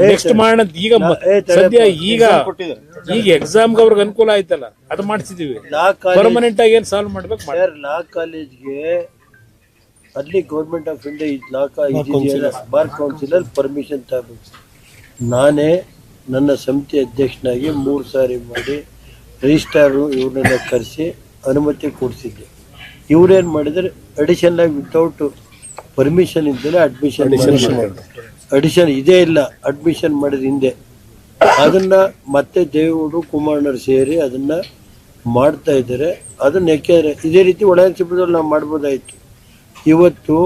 Next ಮಾಡೋಣ ಅಂತ ಈಗ ಸದ್ಯ ಈಗ ಎಕ್ಸಾಮ್ಗೆ ಅವ್ರಿಗೆ ಅನುಕೂಲ ಆಯ್ತಲ್ಲ ಅದು ಮಾಡಿಸಿದೀವಿ. ಪರ್ಮನೆಂಟ್ ಆಗಿ ಏನ್ ಸಾಲ್ವ್ ಮಾಡ್ಬೇಕು. ಲಾ ಕಾಲೇಜ್ಗೆ ಅಲ್ಲಿ ಗೌರ್ಮೆಂಟ್ ಆಫ್ ಇಂಡಿಯಾ ಬಾರ್ ಕೌನ್ಸಿಲರ್ ಪರ್ಮಿಷನ್ ತಗಬೇಕು. ನಾನೇ ನನ್ನ ಸಮಿತಿ ಅಧ್ಯಕ್ಷನಾಗಿ 3 ಸಾರಿ ಮಾಡಿ ರಿಜಿಸ್ಟ್ರಾರು ಇವ್ರನ್ನೆಲ್ಲ ಕರೆಸಿ ಅನುಮತಿ ಕೊಡಿಸಿದ್ದೆ. ಇವ್ರೇನು ಮಾಡಿದರೆ ಅಡಿಷನ್ ಆಗಿ ವಿತೌಟ್ ಪರ್ಮಿಷನ್ ಇದ್ದರೆ ಅಡಿಷನ್ ಇದೇ ಇಲ್ಲ, ಅಡ್ಮಿಷನ್ ಮಾಡಿದ ಹಿಂದೆ ಅದನ್ನು ಮತ್ತೆ ದೇವೇಗೌಡರು ಕುಮಾರಣ್ಣರು ಸೇರಿ ಅದನ್ನು ಮಾಡ್ತಾ ಇದ್ದಾರೆ. ಅದನ್ನು ಯಾಕೆಂದರೆ ಇದೇ ರೀತಿ ಒಳಾಂಗದಲ್ಲಿ ನಾವು ಮಾಡ್ಬೋದಾಯಿತು. ಇವತ್ತು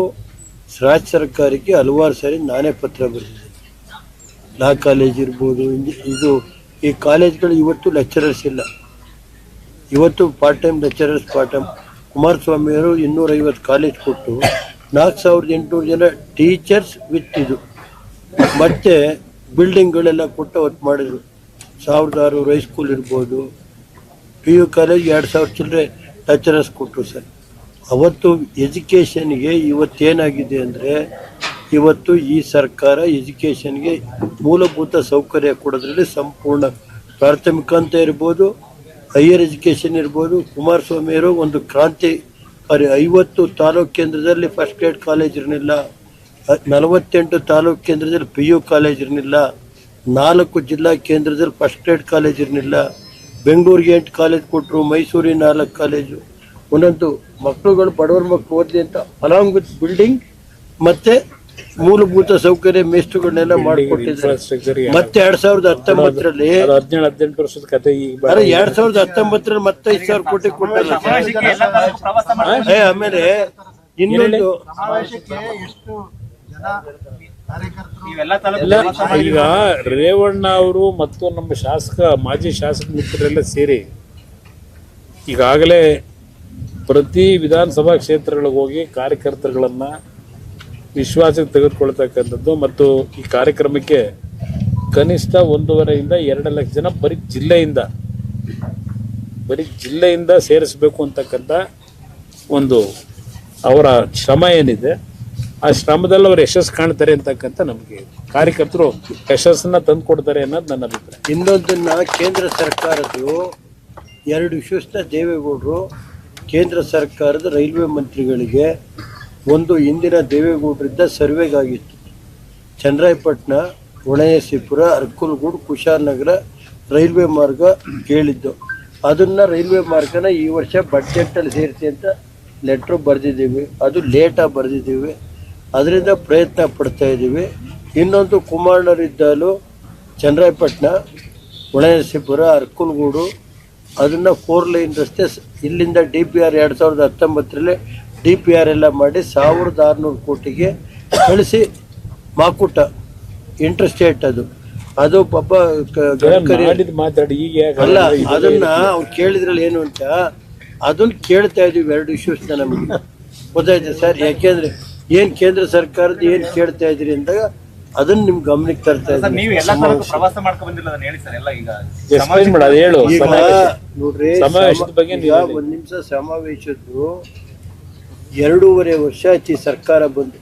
ರಾಜ್ಯ ಸರ್ಕಾರಕ್ಕೆ ಹಲವಾರು ಸಾರಿ ನಾನೇ ಪತ್ರ ಬರೆದಿದ್ದೆ. ಲಾ ಕಾಲೇಜ್ ಇರ್ಬೋದು, ಇದು ಈ ಕಾಲೇಜ್ಗಳು ಇವತ್ತು ಲೆಕ್ಚರರ್ಸ್ ಇಲ್ಲ. ಇವತ್ತು ಪಾರ್ಟ್ ಟೈಮ್ ಲೆಕ್ಚರರ್ಸ್ ಕುಮಾರಸ್ವಾಮಿಯವರು 250 ಕಾಲೇಜ್ ಕೊಟ್ಟು 4800 ಜನ ಟೀಚರ್ಸ್ ವಿತ್ ಇದು ಮತ್ತೆ ಬಿಲ್ಡಿಂಗ್ಗಳೆಲ್ಲ ಕೊಟ್ಟು ಅವತ್ತು ಮಾಡಿದ್ರು. 1600 ಹೈಸ್ಕೂಲ್ ಇರ್ಬೋದು, PU ಕಾಲೇಜ್ 2000 ಚಿಲ್ಲರೆ ಲೆಕ್ಚರರ್ಸ್ ಕೊಟ್ಟರು ಸರ್. ಅವತ್ತು ಎಜುಕೇಷನ್ಗೆ ಇವತ್ತೇನಾಗಿದೆ ಅಂದರೆ ಇವತ್ತು ಈ ಸರ್ಕಾರ ಎಜುಕೇಷನ್ಗೆ ಮೂಲಭೂತ ಸೌಕರ್ಯ ಕೊಡೋದ್ರಲ್ಲಿ ಸಂಪೂರ್ಣ ಪ್ರಾಥಮಿಕ ಅಂತ ಇರ್ಬೋದು, ಹೈಯರ್ ಎಜುಕೇಷನ್ ಇರ್ಬೋದು. ಕುಮಾರಸ್ವಾಮಿಯವರು ಒಂದು ಕ್ರಾಂತಿ 50 ತಾಲೂಕು ಕೇಂದ್ರದಲ್ಲಿ ಫಸ್ಟ್ ಗ್ರೇಡ್ ಕಾಲೇಜ್ ಇರಲಿಲ್ಲ, 48 ತಾಲೂಕು ಕೇಂದ್ರದಲ್ಲಿ PU ಕಾಲೇಜ್ ಇರಲಿಲ್ಲ, 4 ಜಿಲ್ಲಾ ಕೇಂದ್ರದಲ್ಲಿ ಫಸ್ಟ್ ಗ್ರೇಡ್ ಕಾಲೇಜ್ ಇರಲಿಲ್ಲ. ಬೆಂಗಳೂರಿಗೆ 8 ಕಾಲೇಜ್ ಕೊಟ್ಟರು, ಮೈಸೂರಿಗೆ 4 ಕಾಲೇಜು. ಒಂದೊಂದು ಮಕ್ಕಳುಗಳು ಬಡವರ ಮಕ್ಕಳು ಓದಲಿ ಅಂತ ಅಲಾಂಗ್ ವಿತ್ ಬಿಲ್ಡಿಂಗ್ ಮತ್ತೆ ಮೂಲಭೂತ ಸೌಕರ್ಯ ಮೇಸ್ಟುಗಳನ್ನೆಲ್ಲ ಮಾಡಿಕೊಟ್ಟಿದ್ದಾರೆ. ಮತ್ತೆ 2019ರಲ್ಲಿ 17-18 ವರ್ಷದ ಕತೆ. 2019ರಲ್ಲಿ ಮತ್ತೆ 5,000 ಕೋಟಿ ಕೊಟ್ಟಲ್ಲ. ಆಮೇಲೆ ಇನ್ನೊಂದು ಈಗ ರೇವಣ್ಣ ಅವರು ಮತ್ತು ನಮ್ಮ ಮಾಜಿ ಶಾಸಕ ಮಿತ್ರರೆಲ್ಲ ಸೇರಿ ಈಗಾಗಲೇ ಪ್ರತಿ ವಿಧಾನಸಭಾ ಕ್ಷೇತ್ರಗಳಿಗೆ ಹೋಗಿ ಕಾರ್ಯಕರ್ತರುಗಳನ್ನ ವಿಶ್ವಾಸಕ್ಕೆ ತೆಗೆದುಕೊಳ್ತಕ್ಕಂಥದ್ದು ಮತ್ತು ಈ ಕಾರ್ಯಕ್ರಮಕ್ಕೆ ಕನಿಷ್ಠ 1.5 ಇಂದ 2 ಲಕ್ಷ ಜನ ಬರೀ ಜಿಲ್ಲೆಯಿಂದ ಸೇರಿಸಬೇಕು ಅಂತಕ್ಕಂಥ ಒಂದು ಅವರ ಶ್ರಮ ಏನಿದೆ, ಆ ಶ್ರಮದಲ್ಲಿ ಅವರು ಯಶಸ್ಸು ಕಾಣ್ತಾರೆ ಅಂತಕ್ಕಂಥ ನಮಗೆ ಕಾರ್ಯಕರ್ತರು ಯಶಸ್ಸನ್ನ ತಂದು ಕೊಡ್ತಾರೆ ಅನ್ನೋದು ನನ್ನ ಅಭಿಪ್ರಾಯ. ಇನ್ನೊಂದನ್ನ ಕೇಂದ್ರ ಸರ್ಕಾರದ್ದು 2 ವಿಶ್ವಸ್ಥ ದೇವೇಗೌಡರು ಕೇಂದ್ರ ಸರ್ಕಾರದ ರೈಲ್ವೆ ಮಂತ್ರಿಗಳಿಗೆ ಒಂದು ಹಿಂದಿನ ದೇವೇಗೌಡರಿಂದ ಸರ್ವೆಗಾಗಿತ್ತು. ಚನ್ನರಾಯಪಟ್ಟಣ, ಹೊಳೆನರಸೀಪುರ, ಅರಕಲಗೂಡು, ಕುಶಾಲನಗರ ರೈಲ್ವೆ ಮಾರ್ಗ ಕೇಳಿದ್ದು. ಅದನ್ನು ರೈಲ್ವೆ ಮಾರ್ಗನ ಈ ವರ್ಷ ಬಡ್ಜೆಟಲ್ಲಿ ಸೇರಿಸಿ ಅಂತ ಲೆಟ್ರು ಬರೆದಿದ್ದೀವಿ. ಅದು ಲೇಟಾಗಿ ಬರೆದಿದ್ದೀವಿ, ಅದರಿಂದ ಪ್ರಯತ್ನ ಪಡ್ತಾ ಇದ್ದೀವಿ. ಇನ್ನೊಂದು ಕುಮಾರಣ್ಣರಿದ್ದಲು ಚನ್ನರಾಯಪಟ್ಟಣ, ಹೊಳೆನರಸೀಪುರ, ಅರಕಲಗೂಡು ಅದನ್ನು 4 ಲೈನ್ ರಸ್ತೆ ಇಲ್ಲಿಂದ DPR 2019ರಲ್ಲಿ DPR ಎಲ್ಲ ಮಾಡಿ 1600 ಕೋಟಿಗೆ ಕಳಿಸಿ ಮಾಕುಟ ಇಂಟರ್ಸ್ಟೇಟ್ ಅದು ಪಾಪ ಅಲ್ಲ. ಅದನ್ನ ಅವ್ರು ಕೇಳಿದ್ರಲ್ಲಿ ಏನು ಅಂತ ಅದನ್ನ ಕೇಳ್ತಾ ಇದೀವಿ 2 ಇಶ್ಯೂಸ್ನ ನಮಗೆ ಗೊತ್ತಾಯ್ತು ಸರ್. ಯಾಕೆಂದ್ರೆ ಏನ್ ಕೇಂದ್ರ ಸರ್ಕಾರದ ಏನ್ ಕೇಳ್ತಾ ಇದ್ರಿ ಅಂದಾಗ ಅದನ್ನ ನಿಮ್ ಗಮನಕ್ಕೆ ತರ್ತಾ ಇದ್ದೀವಿ. ನೋಡ್ರಿ, ಈಗ 1 ನಿಮಿಷ ಸಮಾವೇಶದ್ದು 2.5 ವರ್ಷ ಆಯ್ತು ಸರ್ಕಾರ ಬಂದು.